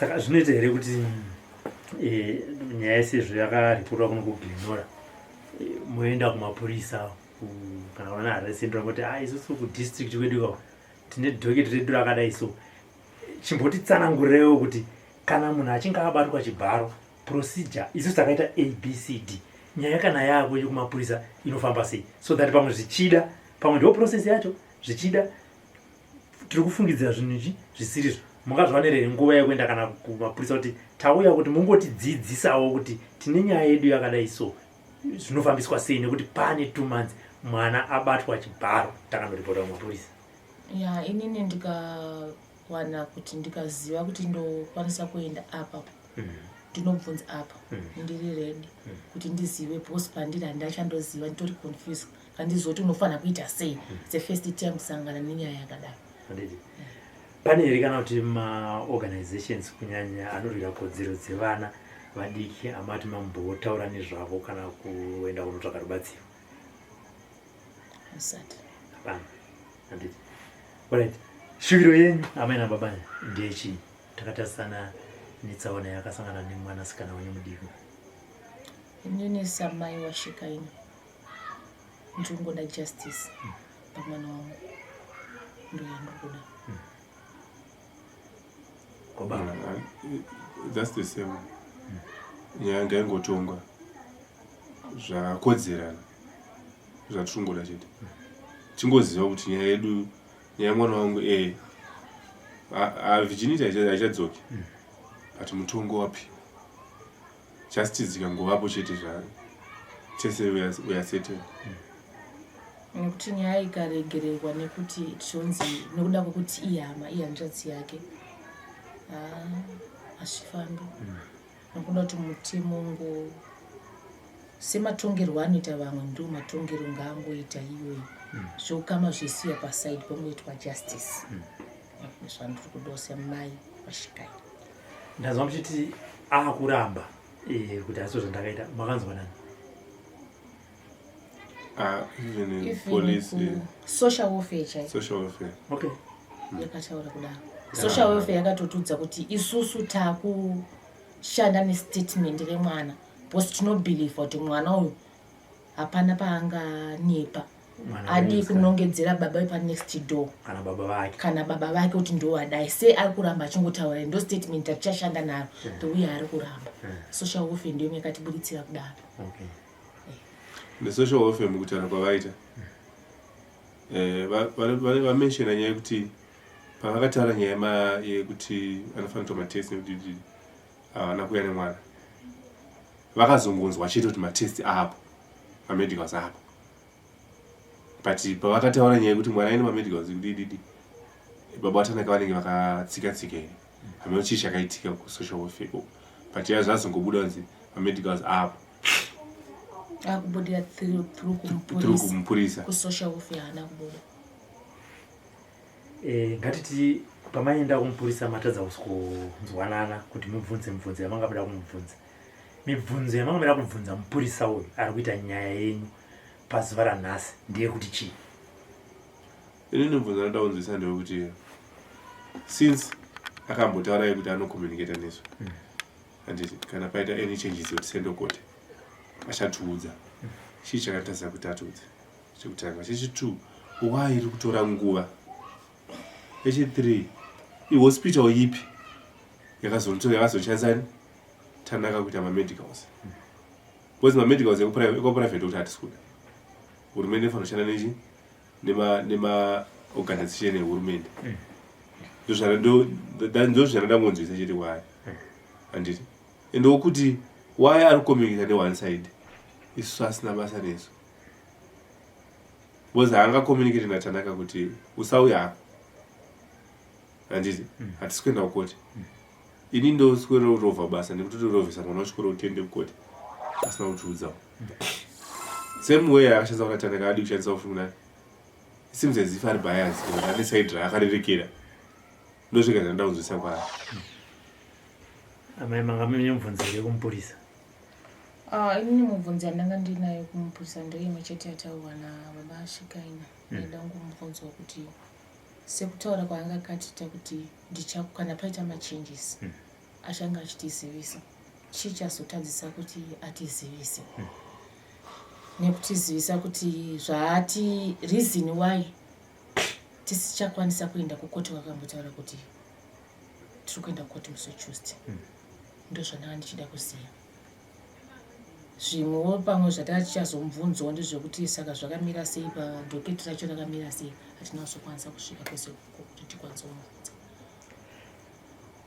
Saka zvinoita here kuti nyaya sezvo yakaripotwa kuno kuglinora moenda kumapurisa kana kuona harisendura kuti isusu kudistrict kwedu ikako tine dhoketi redu rakadai so chimbotitsanangurewo kuti kana munhu achinge abatwa Chibharo procedure isusu takaita ABCD nyaya kana yako yekumapurisa inofamba sei so that pamwe zvichida pamwe ndo process yacho zvichida tiri kufungidzira zvinhu zvisirizvo mungazvanerere nguva yekuenda kana kumapurisa kuti tauya kuti mungotidzidzisawo kuti tine nyaya yedu yakadai so zvinofambiswa sei nekuti pane 2 months mwana abatwa Chibharo takandoripota kumapurisa. Inini ndikawana kuti ndikaziva kuti ndokwanisa kuenda apa ndinobvunza apa ndiri ready kuti ndizive bosi pandiri handachandoziva nditori confused kandizoti unofanira kuita sei the first time kusangana nenyaya yakadaro. Pane here kana kuti maorganizations kunyanya anorwira kodzero dzevana vadiki amati mambotaura nezvavo kana kuenda kunotsvaka rubatsiro? Asati. Hapana. Handiti. Alright. Shuviro yenyu amai nababa ndechii? Takatarisana netsaona yakasangana nemwanasikana wenyu mudiki. Inini samai washekaini ndingoda justice pamwana wangu That's the same. Nyanga ingotongwa zvakakodzerana zvatirungoda chete tingoziva kuti nyaya yedu nyaya mwana wangu virginity haichadzoki ati mutongo wapi justice ikangovapo chete zvaro tese we are settled. Nekuti nyaya ikaregererwa nekuti tichonzi nekuda kwekuti ihama ihanzvadzi yake hazvifambi. Nekuda kuti muti mungu sematongerwo anoita vamwe ndo matongero ngaangoita iyoyi zvokama zvisiya paside pangoitwa justice. Zvandiri kuda semai vashikai. Ndazwa muchiti akuramba kuti asi zvandakaita makanzwa nani? Even in police, social welfare chai. Social welfare. Okay. Yakataura kudaro. Social welfare yakatotudza kuti isusu takushanda nestatement remwana. Because tinobelieve kuti mwana uyu hapana paanganepa. Adi kunongedzera baba pa next door. Kana baba vake kuti ndo adai. Se ari kuramba achingotaura ndo statement tachashanda nayo. Ndouya ari kuramba. Social welfare ndiyo yakatibuditsira kudaro. Okay. The social welfare mukutana kwavaita vamenshina nyaya yekuti pavakataura nyaya yekuti anofanira kuita matest nekuti havana kuuya nemwana vakazongonzwa chete kuti matest apo mamedicals apo but pavakataura nyaya yekuti mwana aine mamedicals kudididi baba vatanaka vanenge vakatsika-tsika here hameno chii chakaitika kusocial welfare but zvazongobuda kunzi mamedicals apo akubudira through kumpurisa kusocial welfare hana kubuda. Ngatiti pamaenda kumpurisa matadza kuzwanana kuti mubvunze yamangabuda kumubvunza. Mibvunzo yamangabuda kubvunza mupurisa uyu ari kuita nyaya yenyu pazuva ranhasi ndiye kuti chii? Inini mubvunzo anoda kunzwisa ndewekuti since akambotaura kuti anokommunicata nesu handiti kana paita any changes kuti send kote achatiudza chii chakatadza kuti atiudze chekutanga. Chechi2 why iri kutora nguva. Chechi3 ihospital ipi yakazoshandisani tanaka kuita mamedicals because mamedicals ekoprivate kuti hatisikuda. Hurumende inofanira kushanda nechi nemaorganization yehurumende ndo zvandoda ngonzwisa chete kwaari handiti ende wokuti why ari communicate one side isusu asina basa nesu because haangacommunicate natanaka kuti usauya apa handiti hatisi kuenda kukoti ini ndoswera kurovha basa nekutotorovhesa mwana wachikoro utende kukoti asina kutiudzawo same way akashandisa kunatanaka adi kushandisa kufungunani seems as if ari bias kuti ane side raakarerekera ndosvika zvandoda kunzwisa kwaari. Amai manga mubvunzire kumpurisa? Inini mubvunzo yandanga ndinayo kumupurisa ndoimwe chete yataurwa nababa Ashikaina. Ndida kumubvunza kuti sekutaura kwaangakatita kuti kana paita machanges achanga achitizivisa chii chazotadzisa kuti atizivise nekutizivisa kuti zvaati reason why tisichakwanisa kuenda kukoti wakambotaura kuti tiri kuenda kukoti musi Tuesday. Ndo zvandanga ndichida kuziva. Zvimwewo pamwe zvatachazomubvunzawo ndezvekuti saka zvakamira sei padhoketi racho rakamira sei hatina kuzokwanisa kusvika kwese kuti tikwanise kumubvunza.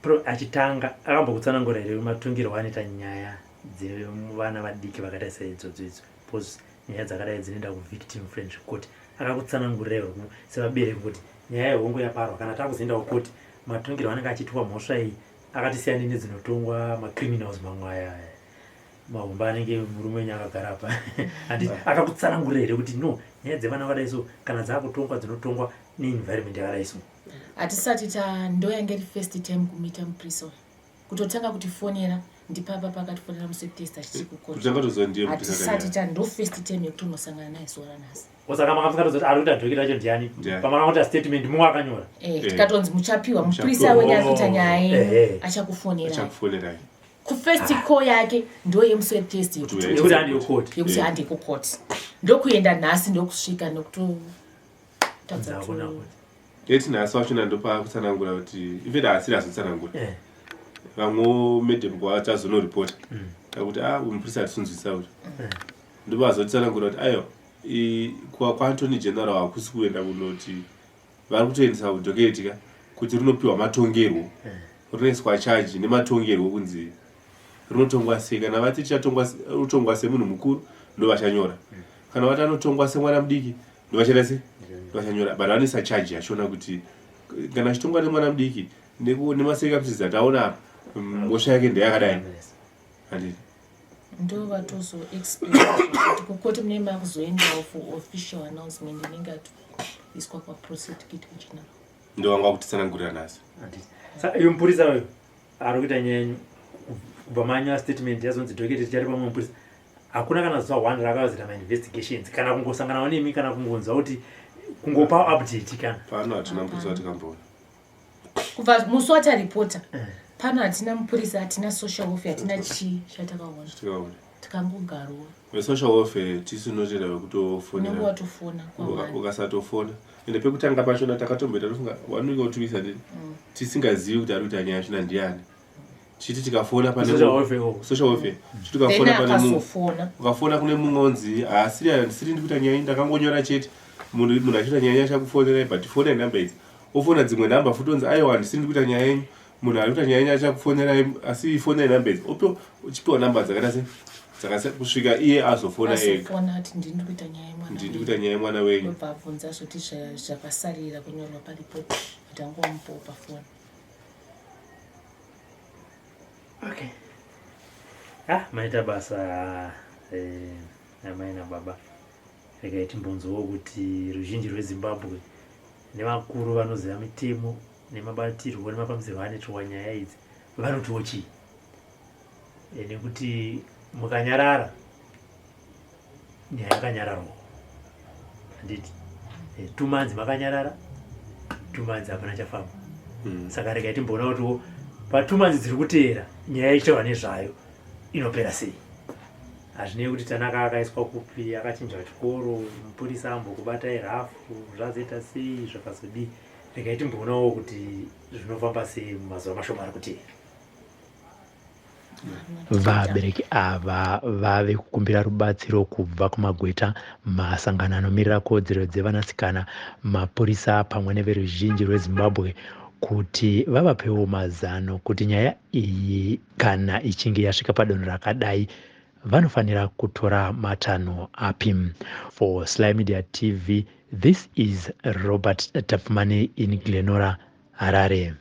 Pro achitanga akambokutsanangura here matungirwo anoita nyaya dzevana vadiki vakaita saidzodzo idzo because nyaya dzakadai dzinoenda kuvictim friendship court akakutsanangurirewo sevabereki kuti nyaya yehongo yaparwa kana takuzoenda kukoti matungirwo anenge achiitwa mhosva iyi akatisiyana nedzinotongwa macriminals mamwe aya mahomba anenge murume wenyu akagara apa handiti akakutsanangurira here kuti no nyaya dzevana vakadai so kana dzaakutongwa dzinotongwa neenvironment yakadai so. Hatisati ndoyange iri first time kumita mupurisa kutotanga kutifonera ndipapa pakatifonera museptesta chichikukoti hatisati ndo first time yekuti unosangana naye zuva ranhasi. Osaka makamukatozoti ari kuita dhokita racho ndiani pamana kuita statement mumwe akanyora tikatonzi muchapiwa mupurisa wenyu ari kuita nyaya yenyu achakufonera kufirst call yake ndo yemuseptest yekuti handi kukoti ndokuenda nhasi ndokusvika nokutotadza Yeti nhasi wachona ndopa kutsanangura kuti ifeti haasiri azotsanangura vamwe medhem kwavachazonoripota kuti umupurisa atisunzwisa kuti ndopa azotsanangura kuti aiwa kwaantony general hakusi kuenda kunoti vari kutoendesa kudhoketika kuti rinopiwa matongerwo rinoiswa chaji nematongerwo kunzi rinotongwa sei. Kana vati richatongwa semunhu mukuru ndovachanyora, kana vati anotongwa semwana mudiki ndovachaita sei, ndovachanyora, but vanoisa chaji yachona kuti kana achitongwa nemwana mudiki nemasekapisisi ataona apa mosha yake ndeyakadai handiti ndo vatozo expect kukoti mune makuzoendawo for official announcement inenge iswa kwaprosecuted kuchina ndo vanga kutitsanangurira nhasi. Saka uyu mupurisa uyu ari kuita nyenyu kubva manya statement yazonzi dhoketi tichari pamwe mupurisa hakuna kana zuva 1 rakavazita mainvestigations kana kungosanganawo nemi kana kungonzwa kuti kungopa update kana pano hatina mupurisa watikamboona kubva musi wataripota pano hatina mupurisa hatina social welfare hatina chii chatakaona tikangogarowo wesocial welfare tisinotera wekutofonera watofona ukasatofona ende pekutanga pachona takatomboita tofunga wanuika kutuisa ndini tisingazivi kuti ari kuita nyaya yachona ndiani chiti tikafona pane social welfare chiti tikafona pane ukafona kune mumwe onzi asiri ndikuita nyaya ndakangonyora chete munhu achiita nyaya achakufonerai but fona namba idzi ofona dzimwe namba futi onzi aiwa ndisiri ndikuita nyaya yenyu munhu ari kuita nyaya yenyu achakufonerai asi fona namba idzi uchipiwa namba dzakada kusvika iye azofona ega ati ndiri kuita nyaya yemwana wenyu ndobvabvunza zvoti zvakasarira kunyorwa paripoti kuti angomupawo pafoni. Okay. Maita basa amai nababa regai timbonzwawo kuti ruzhinji rweZimbabwe nevakuru vanoziva mitemo nemabatirwo nemafambisirwo anoitwa nyaya idzi vanotiwo chii, nekuti mukanyarara nyaya yakanyararwa handiti 2 months makanyarara 2 months hapana chafamba. Saka regai timboona kutiwo pa2 months dziri kuteera nyaya ichitava nezvayo inopera sei. Hazvinei kuti tanaka akaiswa kupi, akachinjwa chikoro, mupurisa ambokubatai rafu, zvazoita sei, zvakazodii. Regai timboonawo kuti zvinofamba sei mumazuva mashoma ari kuteera. Vabereki ava vave kukumbira rubatsiro kubva kumagweta, masangano anomirira kodzero dzevanasikana, mapurisa pamwe neveruzhinji rweZimbabwe kuti vavapewo mazano kuti nyaya iyi kana ichinge yasvika padanho rakadai vanofanira kutora matanho api. For SlyMedia TV, this is Robert Tafumani in Glenora, Harare.